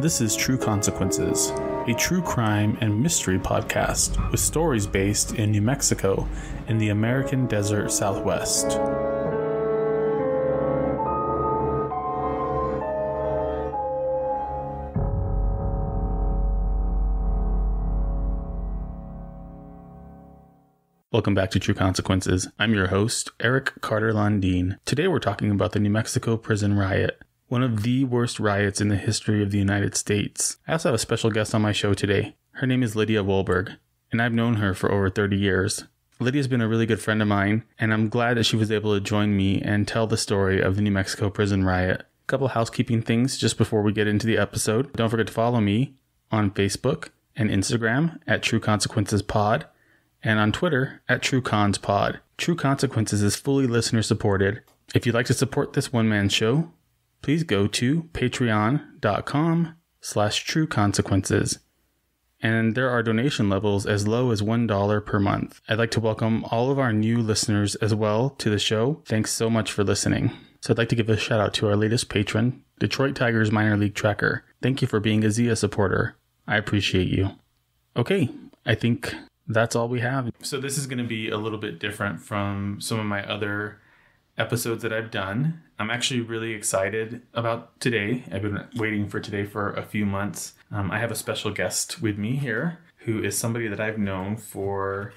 This is True Consequences, a true crime and mystery podcast with stories based in New Mexico in the American Desert Southwest. Welcome back to True Consequences. I'm your host, Eric Carter-Landin. Today we're talking about the New Mexico prison riot, one of the worst riots in the history of the United States. I also have a special guest on my show today. Her name is Lydia Wolberg, and I've known her for over 30 years. Lydia's been a really good friend of mine, and I'm glad that she was able to join me and tell the story of the New Mexico prison riot. A couple housekeeping things just before we get into the episode. Don't forget to follow me on Facebook and Instagram at True Consequences Pod, and on Twitter at TrueConsPod. True Consequences is fully listener supported. If you'd like to support this one-man show, please go to patreon.com/trueconsequences. And there are donation levels as low as $1 per month. I'd like to welcome all of our new listeners as well to the show. Thanks so much for listening. So I'd like to give a shout out to our latest patron, Detroit Tigers Minor League Tracker. Thank you for being a Zia supporter. I appreciate you. Okay, I think that's all we have. So this is going to be a little bit different from some of my other episodes that I've done. I'm actually really excited about today. I've been waiting for today for a few months. I have a special guest with me here who is somebody that I've known for,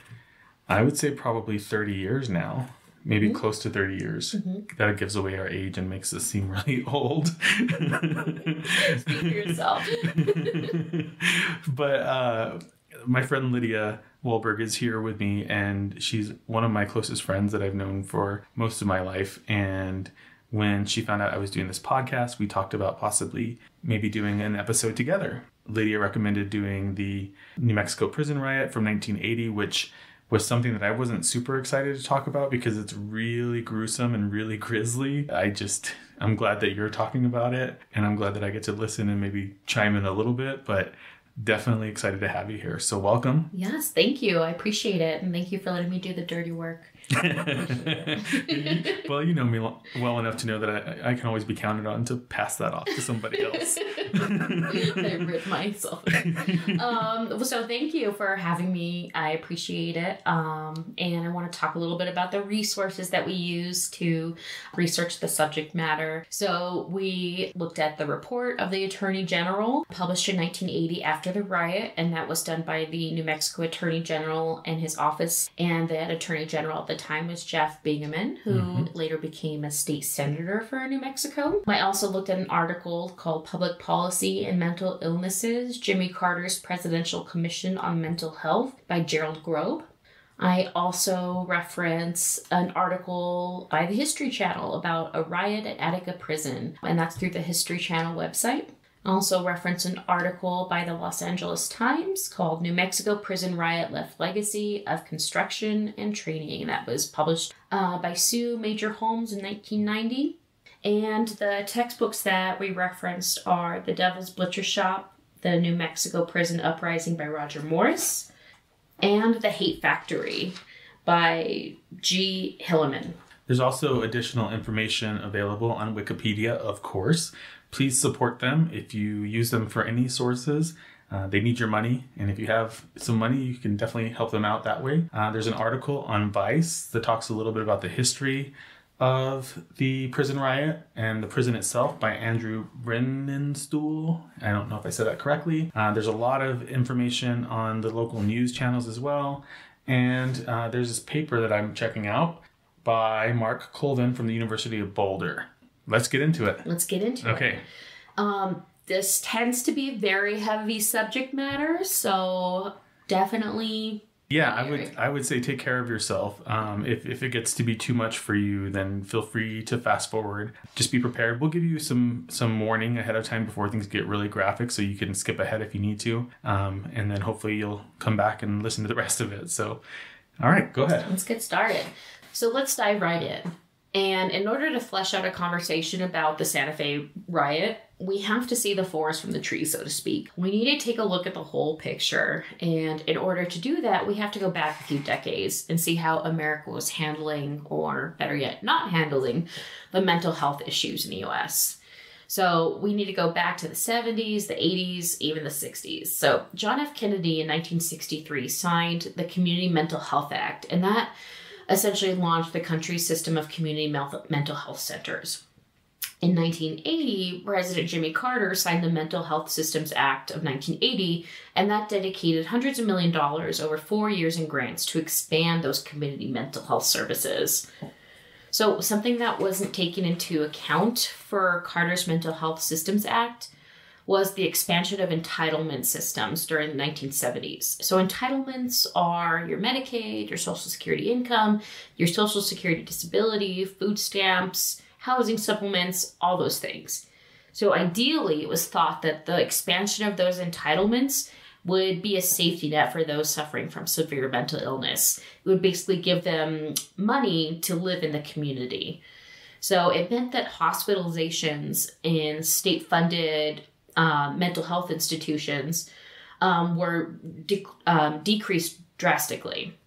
I would say probably 30 years now. Maybe close to 30 years. That gives away our age and makes us seem really old. Speak for yourself. But my friend Lydia Wolberg is here with me, and she's one of my closest friends that I've known for most of my life. And when she found out I was doing this podcast, we talked about possibly maybe doing an episode together. Lydia recommended doing the New Mexico prison riot from 1980, which was something that I wasn't super excited to talk about because it's really gruesome and really grisly. I'm glad that you're talking about it, and I'm glad that I get to listen and maybe chime in a little bit, but definitely excited to have you here. So welcome. Yes, thank you. I appreciate it. And thank you for letting me do the dirty work. Well, you know me well enough to know that I can always be counted on to pass that off to somebody else. I ripped myself. So thank you for having me. I appreciate it. And I want to talk a little bit about the resources that we use to research the subject matter. So we looked at the report of the Attorney General published in 1980 after the riot, and that was done by the New Mexico Attorney General and his office. And that Attorney General at the time was Jeff Bingaman, who later became a state senator for New Mexico. I also looked at an article called Public Policy and Mental Illnesses, Jimmy Carter's Presidential Commission on Mental Health by Gerald Grobe. I also reference an article by the History Channel about a riot at Attica Prison, and that's through the History Channel website. I also reference an article by the Los Angeles Times called New Mexico Prison Riot Left Legacy of Construction and Training. That was published by Sue Major Holmes in 1990. And the textbooks that we referenced are The Devil's Butcher Shop, The New Mexico Prison Uprising by Roger Morris, and The Hate Factory by G. Hilliman. There's also additional information available on Wikipedia, of course. Please support them if you use them for any sources. They need your money, and if you have some money, you can definitely help them out that way. There's an article on Vice that talks a little bit about the history of the prison riot and the prison itself by Andrew Brennenstuhl. I don't know if I said that correctly. There's a lot of information on the local news channels as well. And there's this paper that I'm checking out by Mark Colvin from the University of Boulder. Let's get into it. Okay. This tends to be a very heavy subject matter, so definitely. Yeah, I would say take care of yourself. If it gets to be too much for you, then feel free to fast forward. Just be prepared. We'll give you some warning ahead of time before things get really graphic, so you can skip ahead if you need to. And then hopefully you'll come back and listen to the rest of it. So, all right, go ahead. Let's get started. So let's dive right in. And in order to flesh out a conversation about the Santa Fe riot, we have to see the forest from the trees, so to speak. We need to take a look at the whole picture. And in order to do that, we have to go back a few decades and see how America was handling, or better yet, not handling, the mental health issues in the U.S. So we need to go back to the 70s, the 80s, even the 60s. So John F. Kennedy in 1963 signed the Community Mental Health Act, and that essentially launched the country's system of community mental health centers. In 1980, President Jimmy Carter signed the Mental Health Systems Act of 1980, and that dedicated hundreds of millions of dollars over 4 years in grants to expand those community mental health services. So something that wasn't taken into account for Carter's Mental Health Systems Act was the expansion of entitlement systems during the 1970s. So entitlements are your Medicaid, your Social Security income, your Social Security disability, food stamps, housing supplements, all those things. So ideally, it was thought that the expansion of those entitlements would be a safety net for those suffering from severe mental illness. It would basically give them money to live in the community. So it meant that hospitalizations in state-funded mental health institutions were decreased drastically.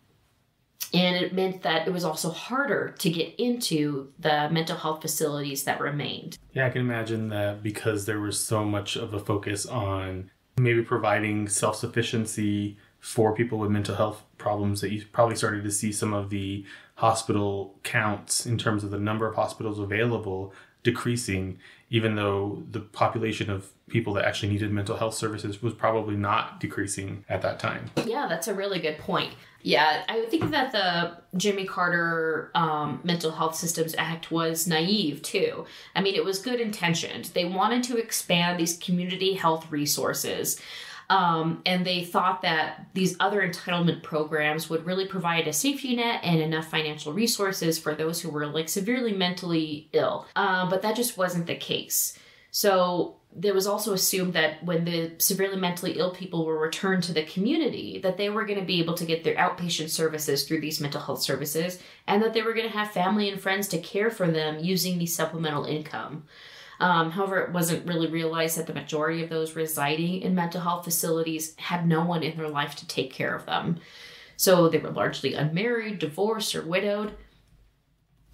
And it meant that it was also harder to get into the mental health facilities that remained. Yeah, I can imagine that because there was so much of a focus on maybe providing self-sufficiency for people with mental health problems, that you probably started to see some of the hospital counts in terms of the number of hospitals available decreasing, even though the population of people that actually needed mental health services was probably not decreasing at that time. Yeah, that's a really good point. Yeah, I think that the Jimmy Carter Mental Health Systems Act was naive, too. I mean, it was good intentioned. They wanted to expand these community health resources. And they thought that these other entitlement programs would really provide a safety net and enough financial resources for those who were like severely mentally ill. But that just wasn't the case. So there was also assumed that when the severely mentally ill people were returned to the community, that they were going to be able to get their outpatient services through these mental health services, and that they were going to have family and friends to care for them using the supplemental income. However, it wasn't really realized that the majority of those residing in mental health facilities had no one in their life to take care of them. So they were largely unmarried, divorced, or widowed.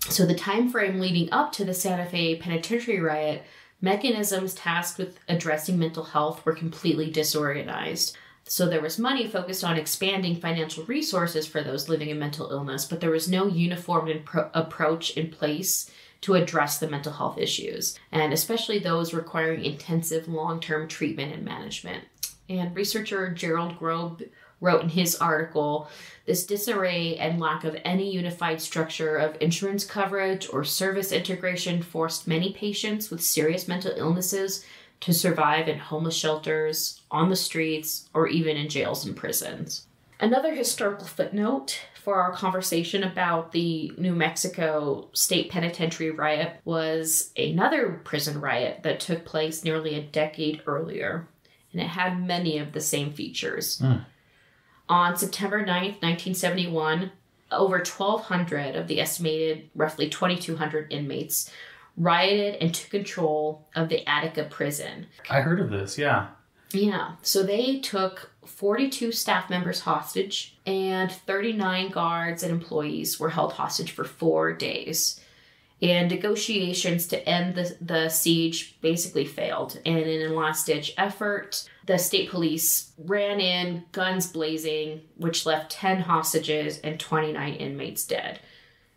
So the time frame leading up to the Santa Fe Penitentiary riot, mechanisms tasked with addressing mental health were completely disorganized. So there was money focused on expanding financial resources for those living in mental illness, but there was no uniform approach in place to address the mental health issues, and especially those requiring intensive long-term treatment and management. And researcher Gerald Grobe wrote in his article, this disarray and lack of any unified structure of insurance coverage or service integration forced many patients with serious mental illnesses to survive in homeless shelters, on the streets, or even in jails and prisons. Another historical footnote for our conversation about the New Mexico State Penitentiary riot was another prison riot that took place nearly a decade earlier, and it had many of the same features. On September 9th, 1971, over 1,200 of the estimated roughly 2,200 inmates rioted and took control of the Attica prison. I heard of this, yeah. Yeah, so they took 42 staff members hostage, and 39 guards and employees were held hostage for 4 days. And negotiations to end the siege basically failed. And in a last-ditch effort, the state police ran in, guns blazing, which left 10 hostages and 29 inmates dead.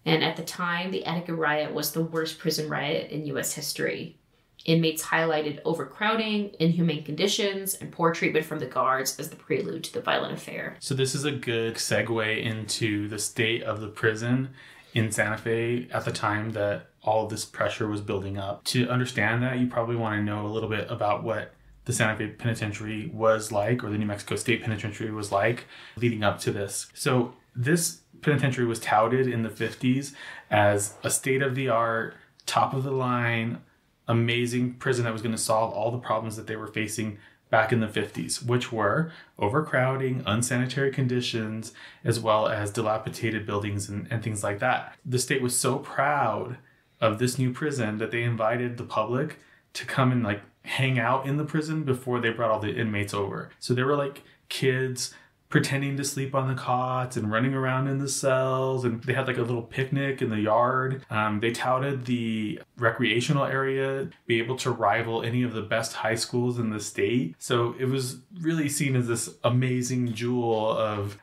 And at the time, the Attica riot was the worst prison riot in U.S. history. Inmates highlighted overcrowding, inhumane conditions, and poor treatment from the guards as the prelude to the violent affair. So this is a good segue into the state of the prison in Santa Fe at the time that all of this pressure was building up. To understand that, you probably want to know a little bit about what the Santa Fe Penitentiary was like, or the New Mexico State Penitentiary was like, leading up to this. So this penitentiary was touted in the 50s as a state-of-the-art, top-of-the-line, amazing prison that was going to solve all the problems that they were facing back in the 50s, which were overcrowding, unsanitary conditions, as well as dilapidated buildings and things like that. The state was so proud of this new prison that they invited the public to come and hang out in the prison before they brought all the inmates over. So there were kids pretending to sleep on the cots and running around in the cells. And they had like a little picnic in the yard. They touted the recreational area be able to rival any of the best high schools in the state. So it was really seen as this amazing jewel of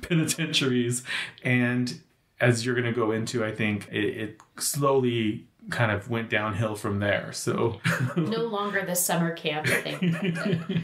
penitentiaries. And as you're going to go into, I think it slowly kind of went downhill from there. So no longer the summer camp thing.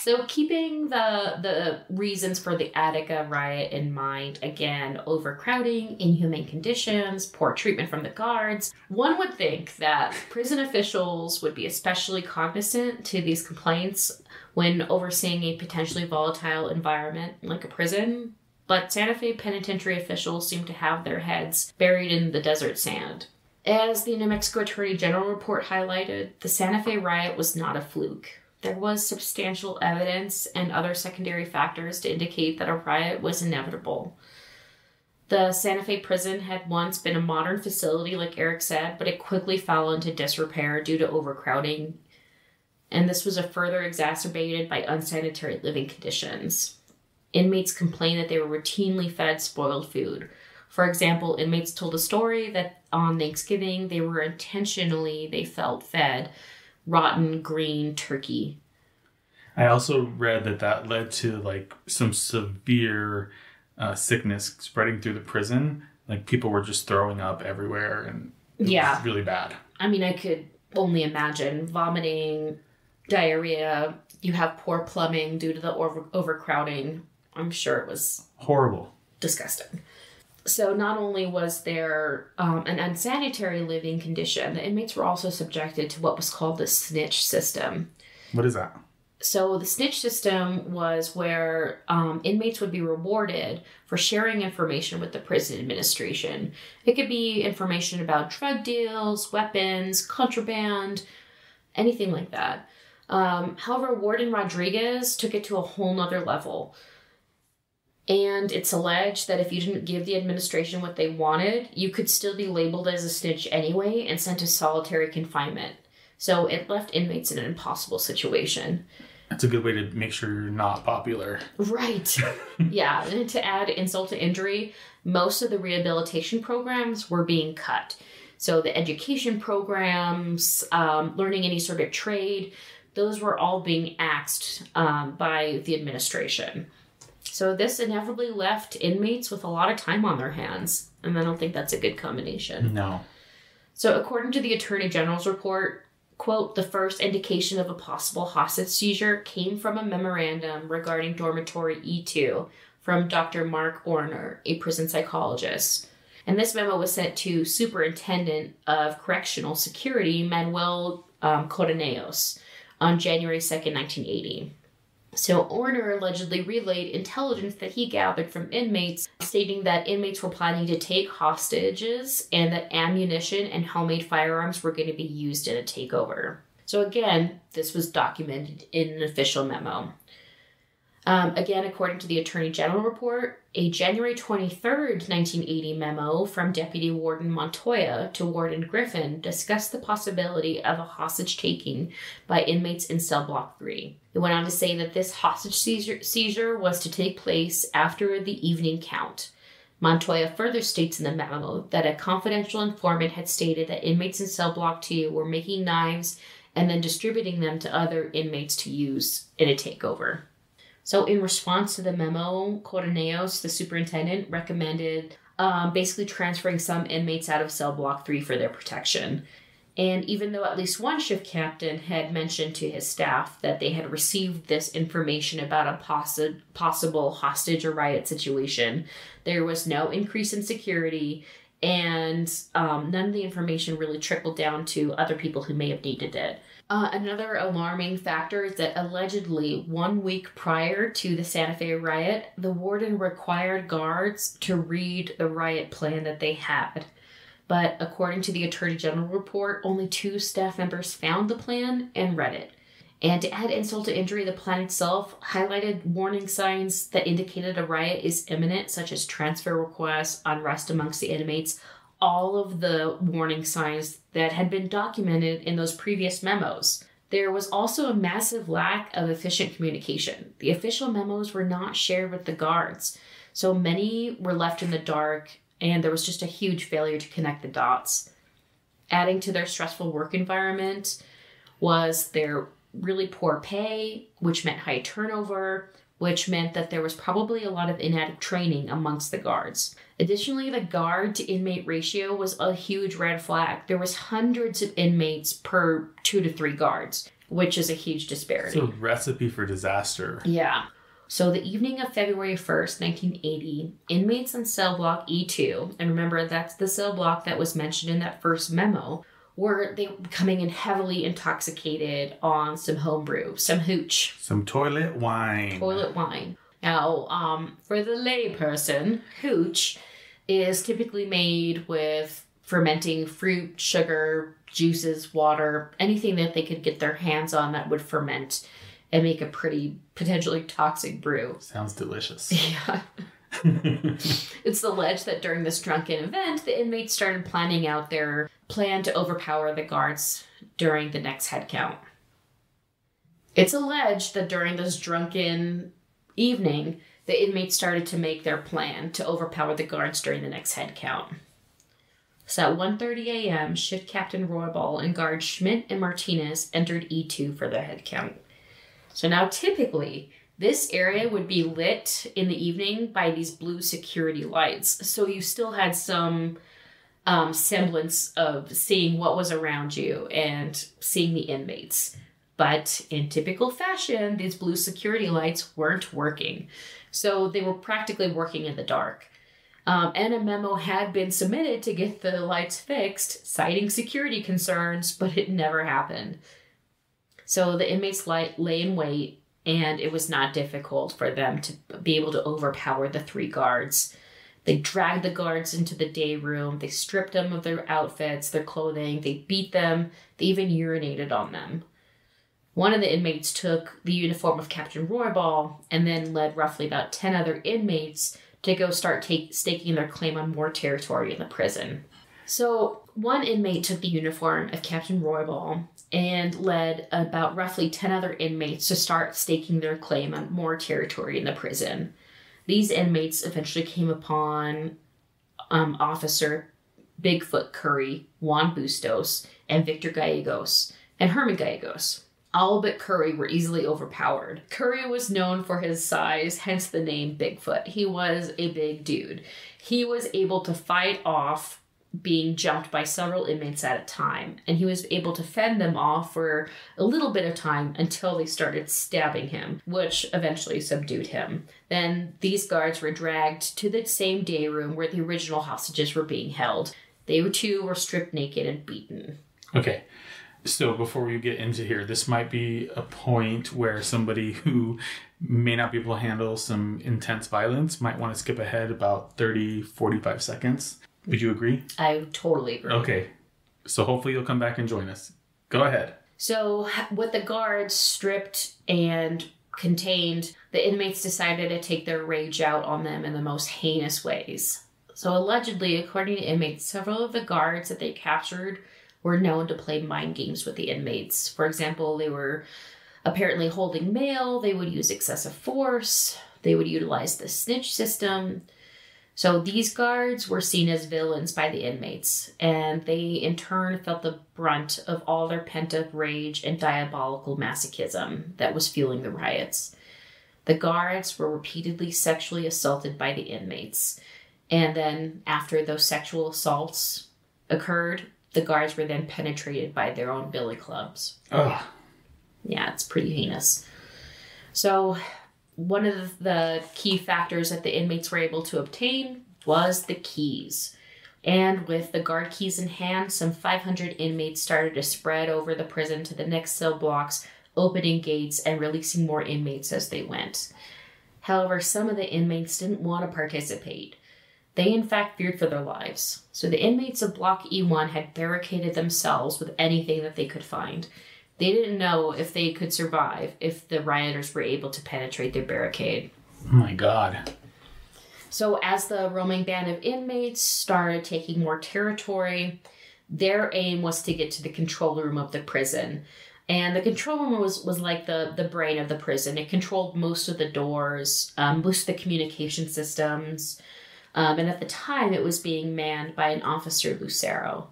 So keeping the reasons for the Attica riot in mind, again, overcrowding, inhumane conditions, poor treatment from the guards, one would think that prison officials would be especially cognizant to these complaints when overseeing a potentially volatile environment like a prison. But Santa Fe penitentiary officials seem to have their heads buried in the desert sand. As the New Mexico Attorney General report highlighted, the Santa Fe riot was not a fluke. There was substantial evidence and other secondary factors to indicate that a riot was inevitable. The Santa Fe prison had once been a modern facility, like Eric said, but it quickly fell into disrepair due to overcrowding. And this was further exacerbated by unsanitary living conditions. Inmates complained that they were routinely fed spoiled food. For example, inmates told a story that on Thanksgiving they felt fed rotten green turkey. I also read that led to like some severe sickness spreading through the prison. Like people were just throwing up everywhere, and it was really bad. I mean, I could only imagine vomiting, diarrhea. You have poor plumbing due to the overcrowding. I'm sure it was horrible, disgusting. So not only was there an unsanitary living condition, the inmates were also subjected to what was called the snitch system. What is that? So the snitch system was where inmates would be rewarded for sharing information with the prison administration. It could be information about drug deals, weapons, contraband, anything like that. However, Warden Rodriguez took it to a whole nother level. And it's alleged that if you didn't give the administration what they wanted, you could still be labeled as a snitch anyway and sent to solitary confinement. So it left inmates in an impossible situation. That's a good way to make sure you're not popular. Right. Yeah. And to add insult to injury, most of the rehabilitation programs were being cut. So the education programs, learning any sort of trade, those were all being axed by the administration. So this inevitably left inmates with a lot of time on their hands. And I don't think that's a good combination. No. So according to the Attorney General's report, quote, the first indication of a possible hostage seizure came from a memorandum regarding dormitory E2 from Dr. Mark Orner, a prison psychologist. And this memo was sent to Superintendent of Correctional Security, Manuel Coronellos, on January 2nd, 1980. So Orner allegedly relayed intelligence that he gathered from inmates, stating that inmates were planning to take hostages and that ammunition and homemade firearms were going to be used in a takeover. So again, this was documented in an official memo. Again, according to the Attorney General report, a January 23rd, 1980 memo from Deputy Warden Montoya to Warden Griffin discussed the possibility of a hostage taking by inmates in Cell Block 3. It went on to say that this hostage seizure was to take place after the evening count. Montoya further states in the memo that a confidential informant had stated that inmates in Cell Block 2 were making knives and then distributing them to other inmates to use in a takeover. So in response to the memo, Coronellos, the superintendent, recommended basically transferring some inmates out of Cell Block 3 for their protection. And even though at least one shift captain had mentioned to his staff that they had received this information about a possible hostage or riot situation, there was no increase in security, and none of the information really trickled down to other people who may have needed it. Another alarming factor is that allegedly 1 week prior to the Santa Fe riot, the warden required guards to read the riot plan that they had. But according to the Attorney General report, only 2 staff members found the plan and read it. And to add insult to injury, the plan itself highlighted warning signs that indicated a riot is imminent, such as transfer requests, unrest amongst the inmates, all of the warning signs that had been documented in those previous memos. There was also a massive lack of efficient communication. The official memos were not shared with the guards, so many were left in the dark, and there was just a huge failure to connect the dots. Adding to their stressful work environment was their really poor pay, which meant high turnover, which meant that there was probably a lot of inadequate training amongst the guards. Additionally, the guard to inmate ratio was a huge red flag. There was hundreds of inmates per 2 to 3 guards, which is a huge disparity. So recipe for disaster. Yeah. So the evening of February 1st, 1980, inmates on cell block E2, and remember that's the cell block that was mentioned in that first memo, were they coming in heavily intoxicated on some homebrew, some hooch. Some toilet wine. Now, for the layperson, hooch is typically made with fermenting fruit, sugar, juices, water, anything that they could get their hands on that would ferment and make a pretty potentially toxic brew. Sounds delicious. Yeah. It's alleged that during this drunken event, the inmates started planning out their plan to overpower the guards during the next head count. It's alleged that during this drunken evening, the inmates started to make their plan to overpower the guards during the next head count. So at 1:30 a.m., Shift Captain Roybal and guards Schmidt and Martinez entered E2 for their head count. So now typically, this area would be lit in the evening by these blue security lights. So you still had some semblance of seeing what was around you and seeing the inmates. But in typical fashion, these blue security lights weren't working. So they were practically working in the dark. And a memo had been submitted to get the lights fixed, citing security concerns, but it never happened. So the inmates lay in wait, and it was not difficult for them to be able to overpower the 3 guards. They dragged the guards into the day room. They stripped them of their outfits, their clothing. They beat them. They even urinated on them. One of the inmates took the uniform of Captain Roybal and then led roughly about 10 other inmates to go start staking their claim on more territory in the prison. So one inmate took the uniform of Captain Roybal and led about roughly 10 other inmates to start staking their claim on more territory in the prison. These inmates eventually came upon Officer Bigfoot Curry, Juan Bustos, and Victor Gallegos, and Herman Gallegos. All but Curry were easily overpowered. Curry was known for his size, hence the name Bigfoot. He was a big dude. He was able to fight off being jumped by several inmates at a time, and he was able to fend them off for a little bit of time until they started stabbing him, which eventually subdued him. Then these guards were dragged to the same day room where the original hostages were being held. They too were stripped naked and beaten. Okay. So before we get into here, this might be a point where somebody who may not be able to handle some intense violence might want to skip ahead about 30, 45 seconds. Would you agree? I totally agree. Okay. So hopefully you'll come back and join us. Go ahead. So with the guards stripped and contained, the inmates decided to take their rage out on them in the most heinous ways. So allegedly, according to inmates, several of the guards that they captured were known to play mind games with the inmates. For example, they were apparently holding mail, they would use excessive force, they would utilize the snitch system. So these guards were seen as villains by the inmates, and they in turn felt the brunt of all their pent-up rage and diabolical masochism that was fueling the riots. The guards were repeatedly sexually assaulted by the inmates, and then after those sexual assaults occurred, the guards were then penetrated by their own billy clubs. Ugh. Yeah, it's pretty heinous. So one of the key factors that the inmates were able to obtain was the keys. And with the guard keys in hand, some 500 inmates started to spread over the prison to the next cell blocks, opening gates and releasing more inmates as they went. However, some of the inmates didn't want to participate. They, in fact, feared for their lives. So the inmates of Block E1 had barricaded themselves with anything that they could find. They didn't know if they could survive if the rioters were able to penetrate their barricade. Oh my God. So as the roaming band of inmates started taking more territory, their aim was to get to the control room of the prison. And the control room was like the brain of the prison. It controlled most of the doors, most of the communication systems. And at the time, it was being manned by an officer, Lucero.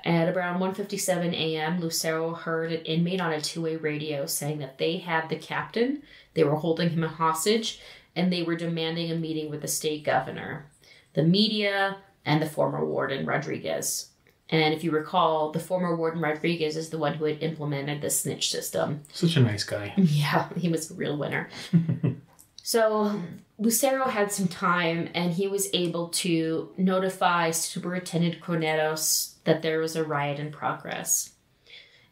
At around 1:57 a.m., Lucero heard an inmate on a two-way radio saying that they had the captain, they were holding him hostage, and they were demanding a meeting with the state governor, the media, and the former warden, Rodriguez. And if you recall, the former warden, Rodriguez, is the one who had implemented the snitch system. Such a nice guy. Yeah, he was a real winner. So Lucero had some time, and he was able to notify Superintendent Corneros that there was a riot in progress.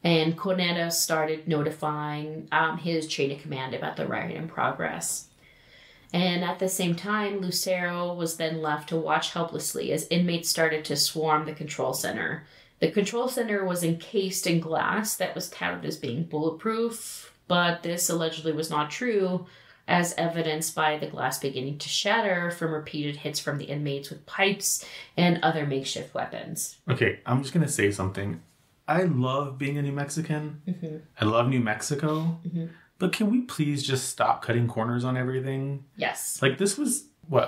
And Corneros started notifying his chain of command about the riot in progress. And at the same time, Lucero was then left to watch helplessly as inmates started to swarm the control center. The control center was encased in glass that was touted as being bulletproof, but this allegedly was not true, as evidenced by the glass beginning to shatter from repeated hits from the inmates with pipes and other makeshift weapons. Okay, I'm just going to say something. I love being a New Mexican. Mm-hmm. I love New Mexico. Mm-hmm. But can we please just stop cutting corners on everything? Yes. Like, this was,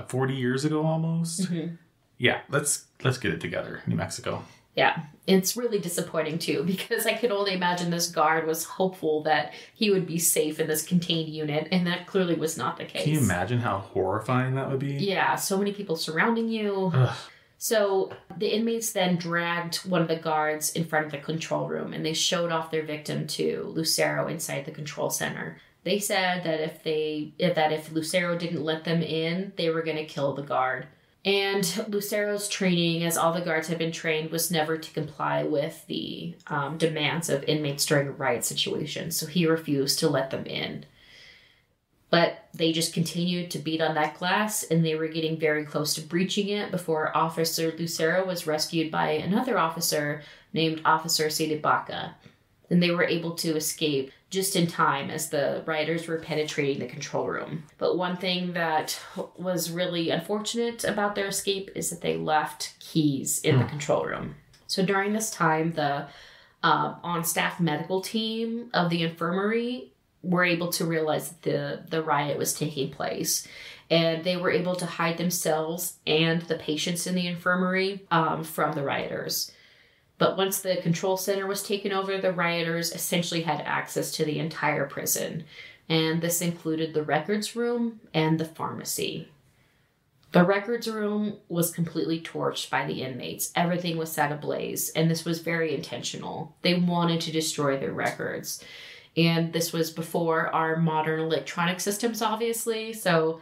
40 years ago almost? Mm-hmm. Yeah, let's get it together, New Mexico. Yeah, it's really disappointing, too, because I could only imagine this guard was hopeful that he would be safe in this contained unit, and that clearly was not the case. Can you imagine how horrifying that would be? Yeah, so many people surrounding you. Ugh. So the inmates then dragged one of the guards in front of the control room, and they showed off their victim to Lucero inside the control center. They said that if Lucero didn't let them in, they were going to kill the guard. And Lucero's training, as all the guards had been trained, was never to comply with the demands of inmates during a riot situation, so he refused to let them in. But they just continued to beat on that glass, and they were getting very close to breaching it before Officer Lucero was rescued by another officer named Officer Sedebaca. And they were able to escape just in time as the rioters were penetrating the control room. But one thing that was really unfortunate about their escape is that they left keys in the control room. So during this time, the on-staff medical team of the infirmary were able to realize that the riot was taking place. And they were able to hide themselves and the patients in the infirmary from the rioters. But once the control center was taken over, the rioters essentially had access to the entire prison. And this included the records room and the pharmacy. The records room was completely torched by the inmates. Everything was set ablaze, and this was very intentional. They wanted to destroy their records. And this was before our modern electronic systems, obviously, so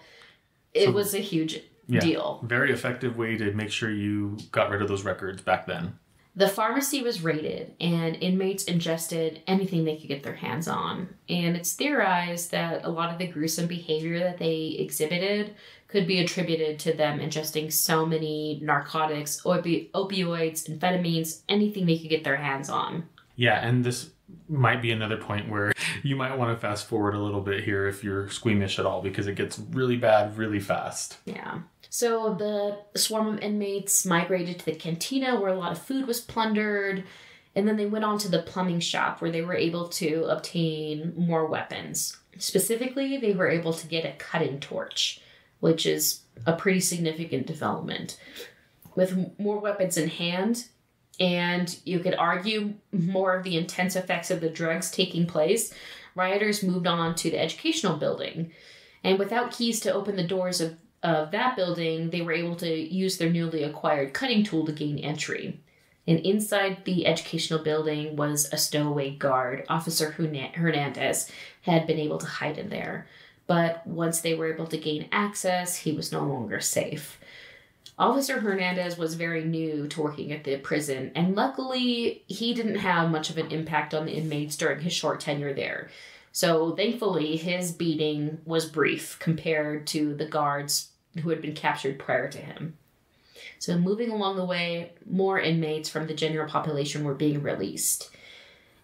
it was a huge deal. Very effective way to make sure you got rid of those records back then. The pharmacy was raided, and inmates ingested anything they could get their hands on. And it's theorized that a lot of the gruesome behavior that they exhibited could be attributed to them ingesting so many narcotics, opioids, amphetamines, anything they could get their hands on. Yeah, and this might be another point where you might want to fast forward a little bit here if you're squeamish at all, because it gets really bad really fast. Yeah. So the swarm of inmates migrated to the cantina where a lot of food was plundered, and then they went on to the plumbing shop where they were able to obtain more weapons. Specifically, they were able to get a cutting torch, which is a pretty significant development. With more weapons in hand, and you could argue more of the intense effects of the drugs taking place, rioters moved on to the educational building. And without keys to open the doors of that building, they were able to use their newly acquired cutting tool to gain entry. And inside the educational building was a stowaway guard. Officer Hernandez had been able to hide in there. But once they were able to gain access, he was no longer safe. Officer Hernandez was very new to working at the prison, and luckily, he didn't have much of an impact on the inmates during his short tenure there. So thankfully, his beating was brief compared to the guards who had been captured prior to him. So moving along the way, more inmates from the general population were being released.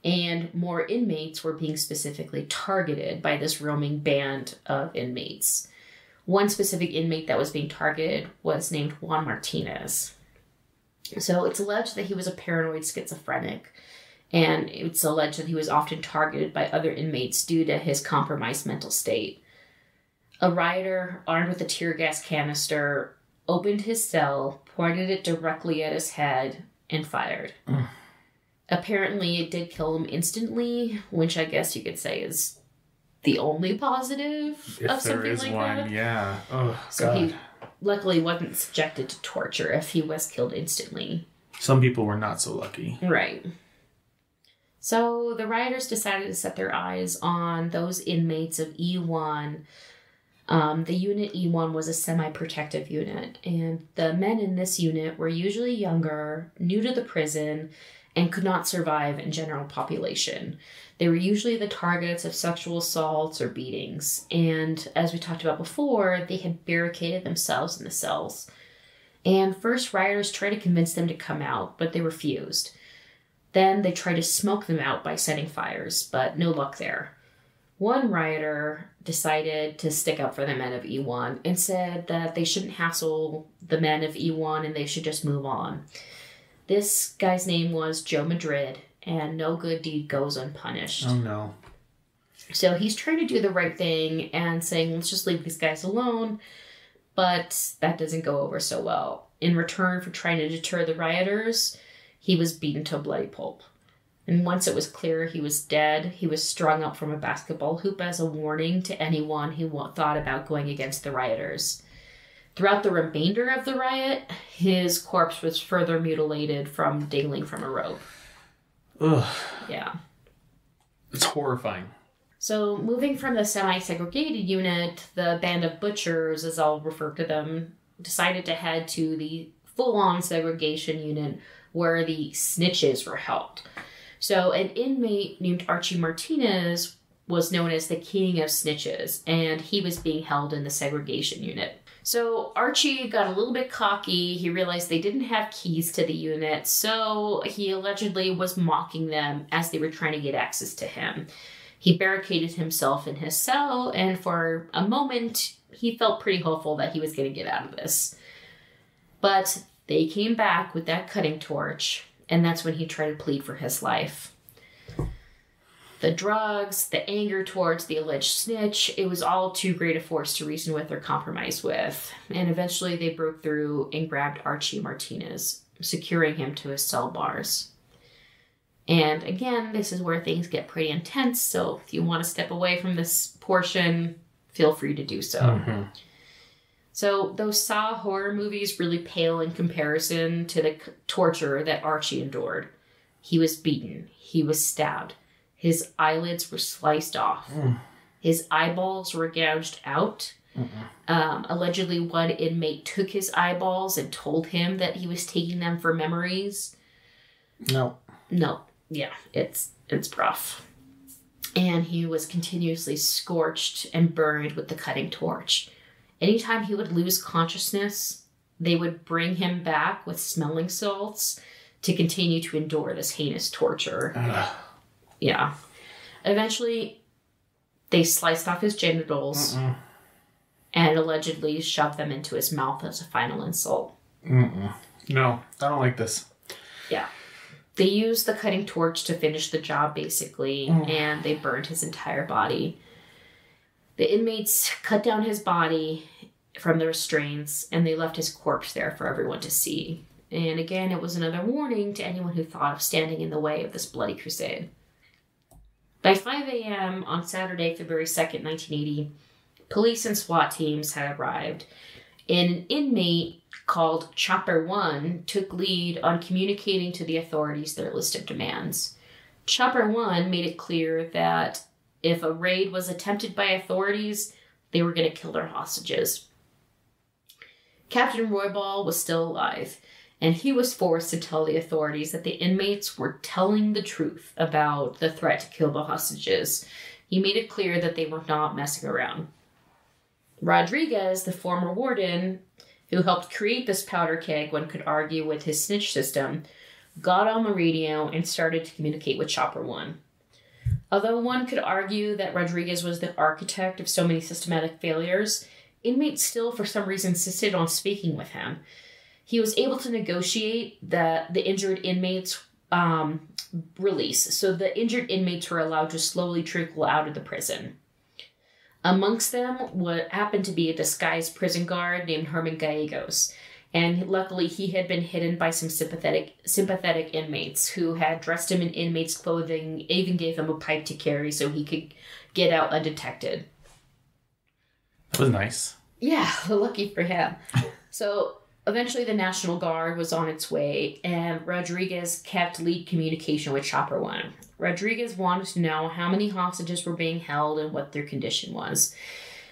And more inmates were being specifically targeted by this roaming band of inmates. One specific inmate that was being targeted was named Juan Martinez. So it's alleged that he was a paranoid schizophrenic, And it's alleged that he was often targeted by other inmates due to his compromised mental state. A rioter, armed with a tear gas canister, opened his cell, pointed it directly at his head, and fired. Apparently, it did kill him instantly, which I guess you could say is the only positive of something like that. Yeah. Oh, so God. He luckily wasn't subjected to torture if he was killed instantly. Some people were not so lucky. Right. So the rioters decided to set their eyes on those inmates of E1. The unit E1 was a semi-protective unit, and the men in this unit were usually younger, new to the prison, and could not survive in general population. They were usually the targets of sexual assaults or beatings, and as we talked about before, they had barricaded themselves in the cells. And first, rioters tried to convince them to come out, but they refused. Then they tried to smoke them out by setting fires, but no luck there. One rioter decided to stick up for the men of E1 and said that they shouldn't hassle the men of E1 and they should just move on. This guy's name was Joe Madrid, and no good deed goes unpunished. Oh, no. So he's trying to do the right thing and saying, let's just leave these guys alone, but that doesn't go over so well. In return for trying to deter the rioters, he was beaten to a bloody pulp. And once it was clear he was dead, he was strung up from a basketball hoop as a warning to anyone who thought about going against the rioters. Throughout the remainder of the riot, his corpse was further mutilated from dangling from a rope. Ugh. Yeah. It's horrifying. So moving from the semi-segregated unit, the band of butchers, as I'll refer to them, decided to head to the full-on segregation unit where the snitches were held. So an inmate named Archie Martinez was known as the king of snitches, and he was being held in the segregation unit. So Archie got a little bit cocky. He realized they didn't have keys to the unit, so he allegedly was mocking them as they were trying to get access to him. He barricaded himself in his cell, and for a moment, he felt pretty hopeful that he was going to get out of this. But they came back with that cutting torch, and that's when he tried to plead for his life. The drugs, the anger towards the alleged snitch, it was all too great a force to reason with or compromise with. And eventually they broke through and grabbed Archie Martinez, securing him to his cell bars. And again, this is where things get pretty intense, so if you want to step away from this portion, feel free to do so. Mm-hmm. So those Saw horror movies really pale in comparison to the torture that Archie endured. He was beaten. He was stabbed. His eyelids were sliced off. His eyeballs were gouged out. Allegedly, one inmate took his eyeballs and told him that he was taking them for memories. No. Yeah, it's rough. And he was continuously scorched and burned with the cutting torch. Anytime he would lose consciousness, they would bring him back with smelling salts to continue to endure this heinous torture. Yeah. Eventually, they sliced off his genitals and allegedly shoved them into his mouth as a final insult. No, I don't like this. Yeah. They used the cutting torch to finish the job, basically, and they burned his entire body. The inmates cut down his body from the restraints, and they left his corpse there for everyone to see. And again, it was another warning to anyone who thought of standing in the way of this bloody crusade. By 5 a.m. on Saturday, February 2nd, 1980, police and SWAT teams had arrived, and an inmate called Chopper 1 took lead on communicating to the authorities their list of demands. Chopper 1 made it clear that if a raid was attempted by authorities, they were going to kill their hostages. Captain Roybal was still alive, and he was forced to tell the authorities that the inmates were telling the truth about the threat to kill the hostages. He made it clear that they were not messing around. Rodriguez, the former warden, who helped create this powder keg, one could argue, with his snitch system, got on the radio and started to communicate with Chopper 1. Although one could argue that Rodriguez was the architect of so many systematic failures, inmates still, for some reason, insisted on speaking with him. He was able to negotiate that the injured inmates release. So the injured inmates were allowed to slowly trickle out of the prison. Amongst them what happened to be a disguised prison guard named Herman Gallegos. And luckily he had been hidden by some sympathetic inmates who had dressed him in inmates' clothing, even gave him a pipe to carry so he could get out undetected. That was nice. Yeah, lucky for him. So eventually the National Guard was on its way, and Rodriguez kept lead communication with Chopper One. Rodriguez wanted to know how many hostages were being held and what their condition was.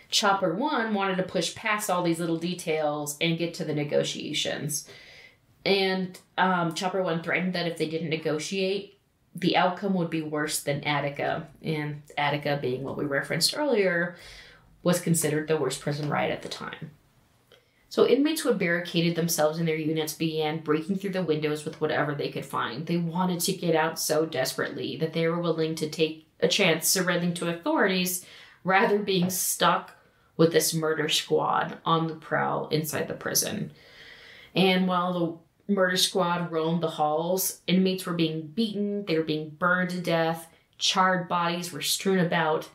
Chopper One wanted to push past all these little details and get to the negotiations. And Chopper One threatened that if they didn't negotiate, the outcome would be worse than Attica. And Attica, being what we referenced earlier, was considered the worst prison riot at the time. So inmates who had barricaded themselves in their units began breaking through the windows with whatever they could find. They wanted to get out so desperately that they were willing to take a chance surrendering to authorities rather being stuck with this murder squad on the prowl inside the prison. And while the murder squad roamed the halls, inmates were being beaten, they were being burned to death, charred bodies were strewn about.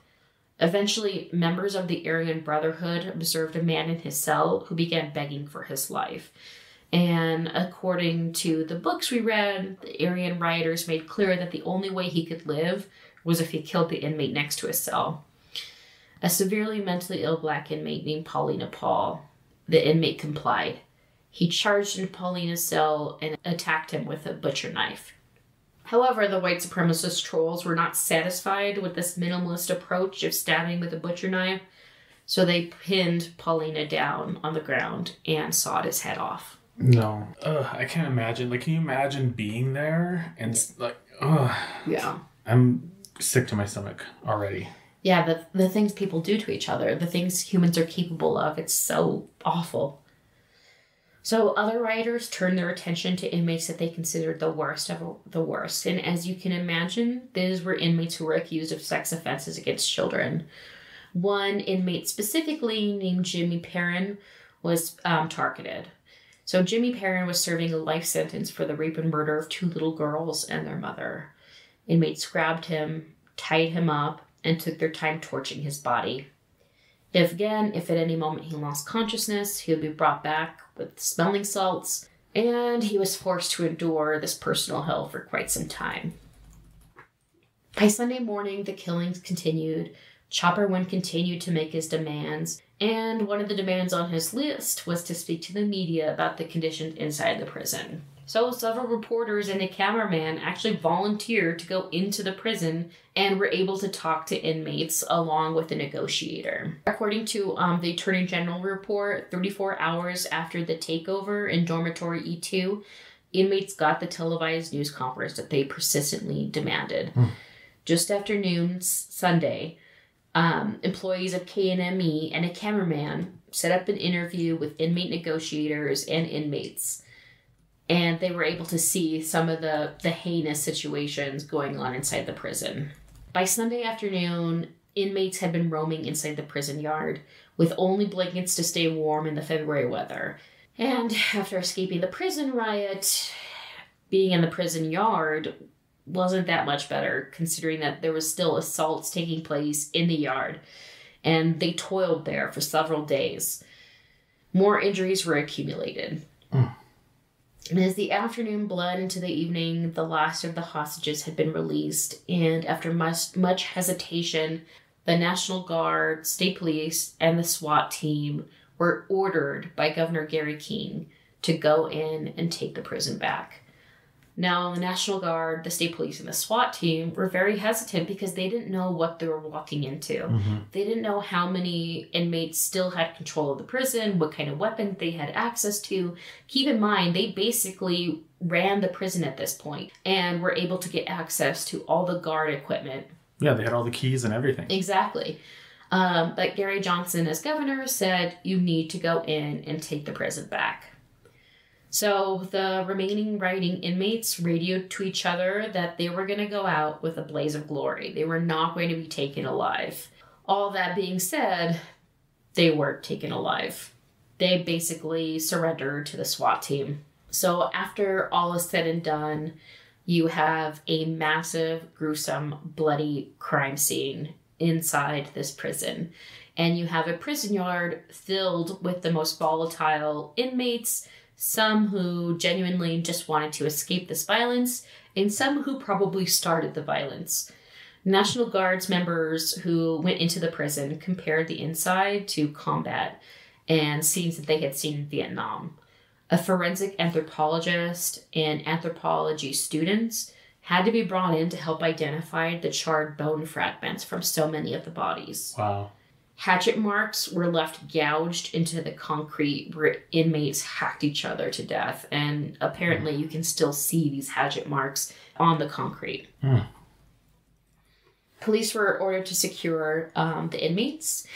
Eventually, members of the Aryan Brotherhood observed a man in his cell who began begging for his life. And according to the books we read, the Aryan rioters made clear that the only way he could live was if he killed the inmate next to his cell. A severely mentally ill black inmate named Paulina Paul. The inmate complied. He charged into Paulina's cell and attacked him with a butcher knife. However, the white supremacist trolls were not satisfied with this minimalist approach of stabbing with a butcher knife, so they pinned Paulina down on the ground and sawed his head off. No. I can't imagine. Like, can you imagine being there and, like, Yeah. I'm sick to my stomach already. Yeah, the things people do to each other, the things humans are capable of, it's so awful. So other rioters turned their attention to inmates that they considered the worst of the worst. And as you can imagine, these were inmates who were accused of sex offenses against children. One inmate specifically, named Jimmy Perrin, was targeted. So Jimmy Perrin was serving a life sentence for the rape and murder of 2 little girls and their mother. Inmates grabbed him, tied him up, and took their time torching his body. If at any moment he lost consciousness, he would be brought back with smelling salts, and he was forced to endure this personal hell for quite some time. By Sunday morning, the killings continued. Chopper One continued to make his demands, and one of the demands on his list was to speak to the media about the conditions inside the prison. So several reporters and a cameraman actually volunteered to go into the prison and were able to talk to inmates along with the negotiator. According to the Attorney General report, 34 hours after the takeover in Dormitory E2, inmates got the televised news conference that they persistently demanded. Just after noon Sunday, employees of KNME and a cameraman set up an interview with inmate negotiators and inmates. And they were able to see some of the heinous situations going on inside the prison. By Sunday afternoon, inmates had been roaming inside the prison yard with only blankets to stay warm in the February weather. And after escaping the prison riot, being in the prison yard wasn't that much better, considering that there was still assaults taking place in the yard. And they toiled there for several days. More injuries were accumulated. And as the afternoon bled into the evening, the last of the hostages had been released, and after much hesitation, the National Guard, State Police, and the SWAT team were ordered by Governor Gary King to go in and take the prison back. Now, the National Guard, the State Police, and the SWAT team were very hesitant because they didn't know what they were walking into. They didn't know how many inmates still had control of the prison, what kind of weapons they had access to. Keep in mind, they basically ran the prison at this point and were able to get access to all the guard equipment. Yeah, they had all the keys and everything. Exactly. But Gary Johnson, as governor, said, you need to go in and take the prison back. So the remaining rioting inmates radioed to each other that they were going to go out with a blaze of glory. They were not going to be taken alive. All that being said, they weren't taken alive. They basically surrendered to the SWAT team. So after all is said and done, You have a massive, gruesome, bloody crime scene inside this prison. And you have a prison yard filled with the most volatile inmates, some who genuinely just wanted to escape this violence, and some who probably started the violence. National Guards members who went into the prison compared the inside to combat and scenes that they had seen in Vietnam. A forensic anthropologist and anthropology students had to be brought in to help identify the charred bone fragments from so many of the bodies. Wow. Hatchet marks were left gouged into the concrete where inmates hacked each other to death. And apparently you can still see these hatchet marks on the concrete. Police were ordered to secure the inmates,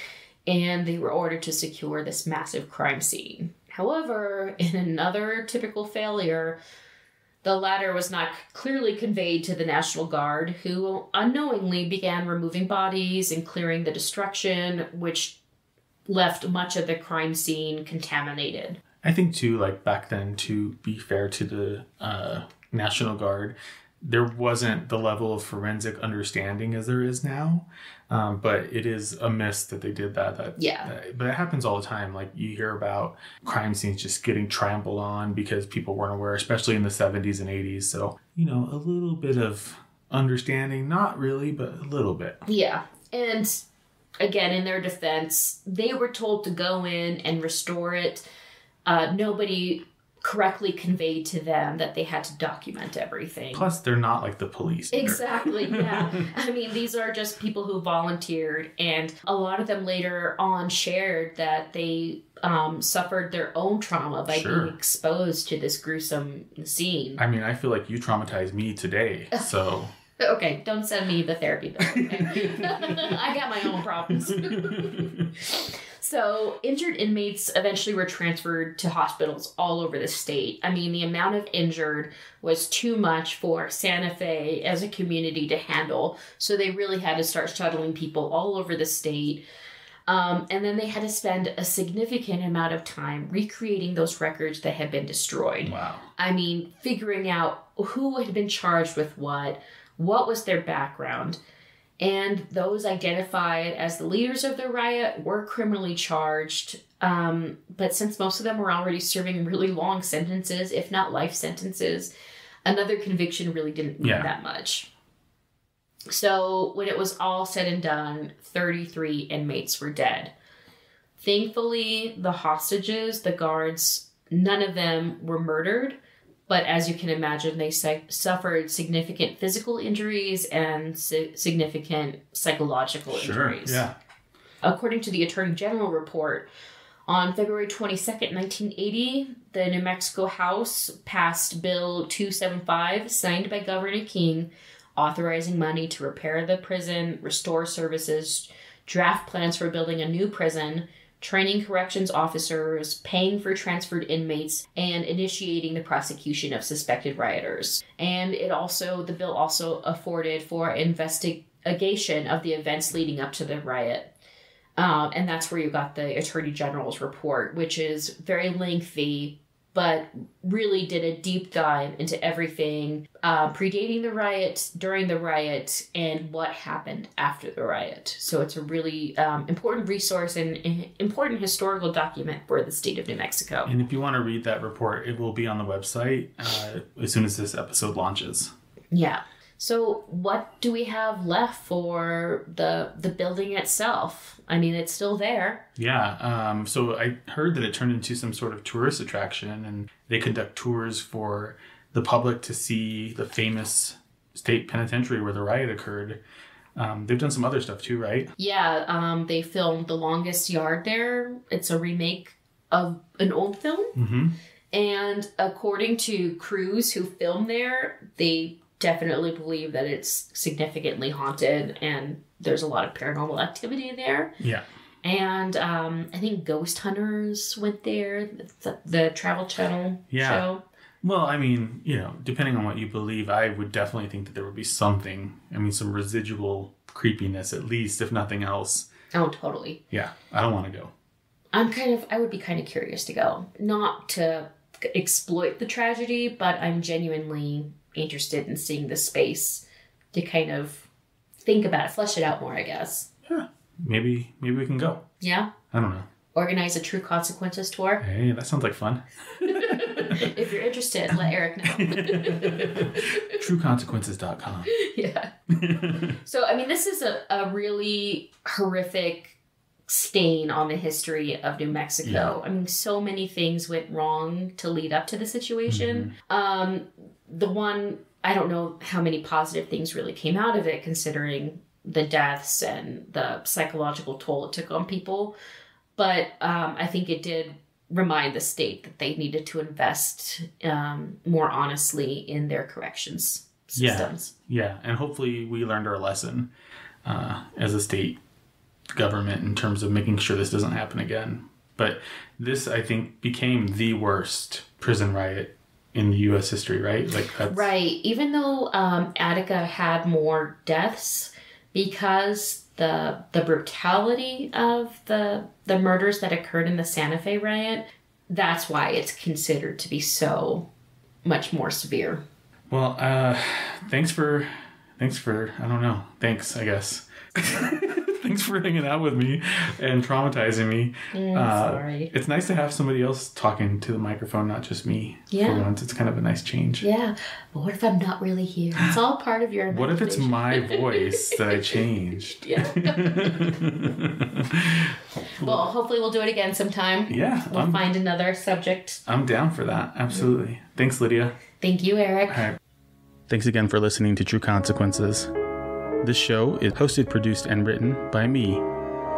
and they were ordered to secure this massive crime scene. However, in another typical failure, the latter was not clearly conveyed to the National Guard, who unknowingly began removing bodies and clearing the destruction, which left much of the crime scene contaminated. I think, too, like back then, to be fair to the National Guard, there wasn't the level of forensic understanding as there is now. But it is a miss that they did that. But it happens all the time. Like, you hear about crime scenes just getting trampled on because people weren't aware, especially in the 70s and 80s. So, you know, a little bit of understanding, not really, but a little bit. Yeah. And again, in their defense, they were told to go in and restore it. Nobody correctly conveyed to them that they had to document everything. Plus, they're not like the police. Exactly, yeah. I mean, these are just people who volunteered, and a lot of them later on shared that they suffered their own trauma by being exposed to this gruesome scene. I mean, I feel like you traumatized me today, so... Okay, don't send me the therapy bill. Okay? I got my own problems. So, injured inmates eventually were transferred to hospitals all over the state. I mean, the amount of injured was too much for Santa Fe as a community to handle. So, they really had to start shuttling people all over the state. And then they had to spend a significant amount of time recreating those records that had been destroyed. Wow. I mean, figuring out who had been charged with what was their background. And those identified as the leaders of the riot were criminally charged. But since most of them were already serving really long sentences, if not life sentences, another conviction really didn't mean that much. So when it was all said and done, 33 inmates were dead. Thankfully, the hostages, the guards, none of them were murdered. But as you can imagine, they suffered significant physical injuries and significant psychological injuries. Yeah. According to the Attorney General report, on February 22nd, 1980, the New Mexico House passed Bill 275, signed by Governor King, authorizing money to repair the prison, restore services, draft plans for building a new prison, training corrections officers, paying for transferred inmates, and initiating the prosecution of suspected rioters. And the bill also afforded for investigation of the events leading up to the riot. And that's where you got the Attorney General's report, which is very lengthy, but really did a deep dive into everything predating the riot, during the riot, and what happened after the riot. So it's a really important resource and important historical document for the state of New Mexico. And if you want to read that report, it will be on the website as soon as this episode launches. Yeah. So what do we have left for the building itself? I mean, it's still there. Yeah. So I heard that it turned into some sort of tourist attraction, and they conduct tours for the public to see the famous state penitentiary where the riot occurred. They've done some other stuff too, right? Yeah. They filmed The Longest Yard there. It's a remake of an old film. Mm-hmm. And according to crews who filmed there, they definitely believe that it's significantly haunted and there's a lot of paranormal activity there. Yeah. And I think Ghost Hunters went there, the Travel Channel show. Well, I mean, depending on what you believe, I would definitely think that there would be something, some residual creepiness at least, if nothing else. Oh, totally. Yeah, I don't want to go. I would be kind of curious to go. Not to exploit the tragedy, but I'm genuinely interested in seeing the space to kind of think about it, flesh it out more, I guess. Yeah. Maybe we can go. Yeah? I don't know. Organize a True Consequences tour. Hey, that sounds like fun. If you're interested, let Eric know. TrueConsequences.com. Yeah. So, I mean, this is a really horrific stain on the history of New Mexico. Yeah. I mean, so many things went wrong to lead up to the situation. The one, I don't know how many positive things really came out of it, considering the deaths and the psychological toll it took on people. But I think it did remind the state that they needed to invest more honestly in their corrections systems. Yeah. And hopefully we learned our lesson as a state government in terms of making sure this doesn't happen again. But this, I think, became the worst prison riot in U.S. history, right? Right. Even though Attica had more deaths, because the brutality of the murders that occurred in the Santa Fe riot, that's why it's considered to be so much more severe. Well, thanks for I don't know. Thanks, I guess. Thanks for hanging out with me and traumatizing me. Sorry. It's nice to have somebody else talking to the microphone, not just me. Yeah. For once, it's kind of a nice change. Yeah. But what if I'm not really here? It's all part of your What if it's my voice that I changed? Yeah. Well, hopefully we'll do it again sometime. Yeah. We'll find another subject. I'm down for that. Absolutely. Thanks, Lydia. Thank you, Eric. All right. Thanks again for listening to True Consequences. This show is hosted, produced, and written by me,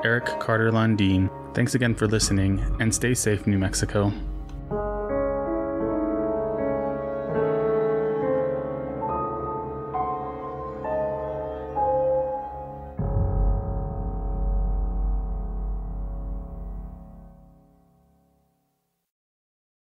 Eric Carter-Landin. Thanks again for listening, and stay safe, New Mexico.